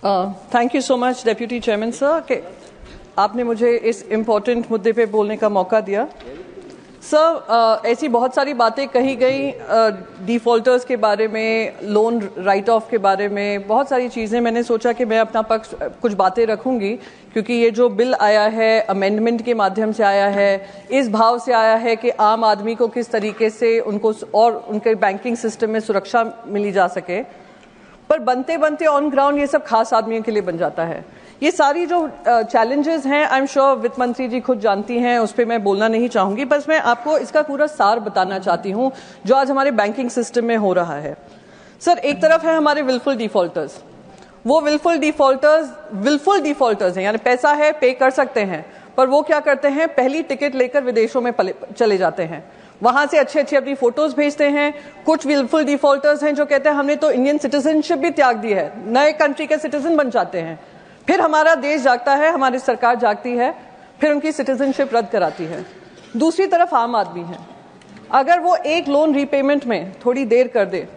Thank you so much deputy chairman sir कि आपने मुझे इस इम्पोर्टेंट मुद्दे पे बोलने का मौका दिया। सर ऐसी बहुत सारी बातें कही गई डिफ़ॉल्टर्स के बारे में, लोन राइट ऑफ के बारे में, बहुत सारी चीज़ें। मैंने सोचा कि मैं अपना पक्ष कुछ बातें रखूंगी क्योंकि ये जो बिल आया है अमेंडमेंट के माध्यम से आया है, इस भाव से आया है कि आम आदमी को किस तरीके से उनको और उनके बैंकिंग सिस्टम में सुरक्षा मिली जा सके, पर बनते बनते ऑन ग्राउंड ये सब खास आदमियों के लिए बन जाता है। ये सारी जो चैलेंजेस हैं आई एम श्योर वित्त मंत्री जी खुद जानती हैं, उस पर मैं बोलना नहीं चाहूंगी, बस मैं आपको इसका पूरा सार बताना चाहती हूं जो आज हमारे बैंकिंग सिस्टम में हो रहा है। सर एक तरफ है हमारे विलफुल डिफॉल्टर्स, वो विलफुल डिफॉल्टर्स हैं, यानी पैसा है पे कर सकते हैं, पर वो क्या करते हैं पहली टिकट लेकर विदेशों में चले जाते हैं, वहां से अच्छे अच्छे अपनी फोटोज भेजते हैं। कुछ विलफुल डिफॉल्टर्स हैं जो कहते हैं हमने तो इंडियन सिटीजनशिप भी त्याग दी है, नए कंट्री के सिटीजन बन जाते हैं, फिर हमारा देश जागता है, हमारी सरकार जागती है, फिर उनकी सिटीजनशिप रद्द कराती है। दूसरी तरफ आम आदमी है, अगर वो एक लोन रीपेमेंट में थोड़ी देर कर दे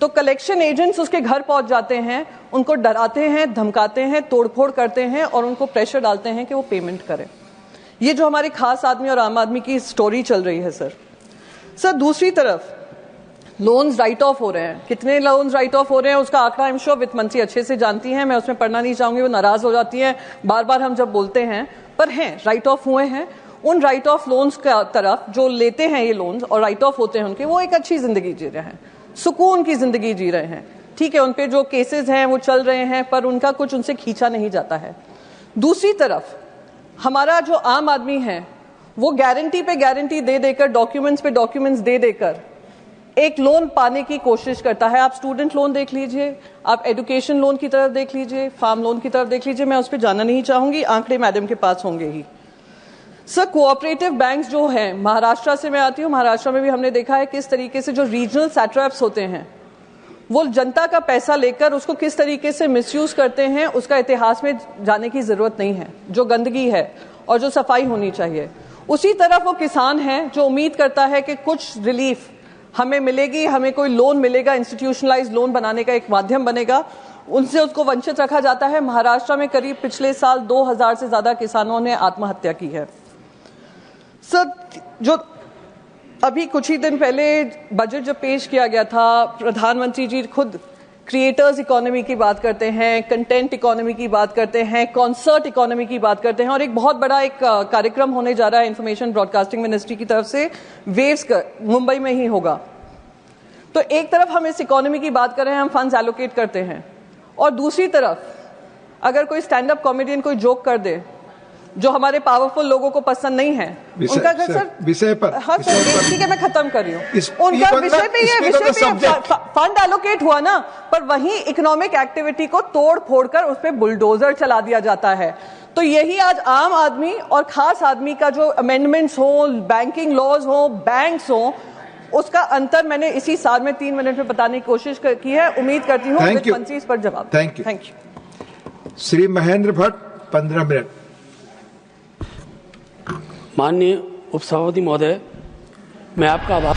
तो कलेक्शन एजेंट्स उसके घर पहुंच जाते हैं, उनको डराते हैं, धमकाते हैं, तोड़फोड़ करते हैं और उनको प्रेशर डालते हैं कि वो पेमेंट करें। ये जो हमारे खास आदमी और आम आदमी की स्टोरी चल रही है सर दूसरी तरफ लोन्स राइट ऑफ हो रहे हैं। कितने लोन्स राइट ऑफ हो रहे हैं उसका आंकड़ा आई एम श्योर वित्त मंत्री अच्छे से जानती हैं, मैं उसमें पढ़ना नहीं चाहूंगी, वो नाराज हो जाती हैं बार बार हम जब बोलते हैं, पर हैं राइट ऑफ हुए हैं। उन राइट ऑफ लोन्स का तरफ जो लेते हैं ये लोन्स और राइट ऑफ होते हैं उनके, वो एक अच्छी जिंदगी जी रहे हैं, सुकून की जिंदगी जी रहे हैं। ठीक है, उन पे जो केसेस हैं वो चल रहे हैं, पर उनका कुछ उनसे खींचा नहीं जाता है। दूसरी तरफ हमारा जो आम आदमी है वो गारंटी पे गारंटी दे देकर, डॉक्यूमेंट्स पे डॉक्यूमेंट्स दे देकर एक लोन पाने की कोशिश करता है। आप स्टूडेंट लोन देख लीजिए, आप एजुकेशन लोन की तरफ देख लीजिए, फार्म लोन की तरफ देख लीजिए, मैं उस पर जाना नहीं चाहूंगी, आंकड़े मैडम के पास होंगे ही। सर कोऑपरेटिव बैंक्स जो हैं, महाराष्ट्र से मैं आती हूँ, महाराष्ट्र में भी हमने देखा है किस तरीके से जो रीजनल सैट्रैप्स होते हैं वो जनता का पैसा लेकर उसको किस तरीके से मिसयूज करते हैं, उसका इतिहास में जाने की जरूरत नहीं है। जो गंदगी है और जो सफाई होनी चाहिए, उसी तरफ वो किसान है जो उम्मीद करता है कि कुछ रिलीफ हमें मिलेगी, हमें कोई लोन मिलेगा, इंस्टीट्यूशनलाइज लोन बनाने का एक माध्यम बनेगा, उनसे उसको वंचित रखा जाता है। महाराष्ट्र में करीब पिछले साल 2000 से ज्यादा किसानों ने आत्महत्या की है। सर जो अभी कुछ ही दिन पहले बजट जब पेश किया गया था, प्रधानमंत्री जी खुद क्रिएटर्स इकोनॉमी की बात करते हैं, कंटेंट इकोनॉमी की बात करते हैं, कॉन्सर्ट इकोनॉमी की बात करते हैं, और एक बहुत बड़ा एक कार्यक्रम होने जा रहा है इंफॉर्मेशन ब्रॉडकास्टिंग मिनिस्ट्री की तरफ से, वेव्स का मुंबई में ही होगा। तो एक तरफ हम इस इकोनॉमी की बात कर रहे हैं, हम फंड्स एलोकेट करते हैं, और दूसरी तरफ अगर कोई स्टैंड अप कॉमेडियन कोई जोक कर दे जो हमारे पावरफुल लोगों को पसंद नहीं है, उनका सर विषय पर, हाँ सर ठीक है मैं खत्म कर रही हूँ, उनका विषय पे फंड एलोकेट हुआ ना, पर वहीं इकोनॉमिक एक्टिविटी को तोड़ फोड़ कर उस पर बुलडोजर चला दिया जाता है। तो यही आज आम आदमी और खास आदमी का जो अमेंडमेंट्स हो, बैंकिंग लॉज हो, बैंक्स हो, उसका अंतर मैंने इसी साल में 3 मिनट में बताने की कोशिश की है। उम्मीद करती हूँ वित्त मंत्री इस पर जवाब। Thank you. Shri Mahendra Bhatt 15 minute. माननीय उपसभापति महोदय, मैं आपका आभार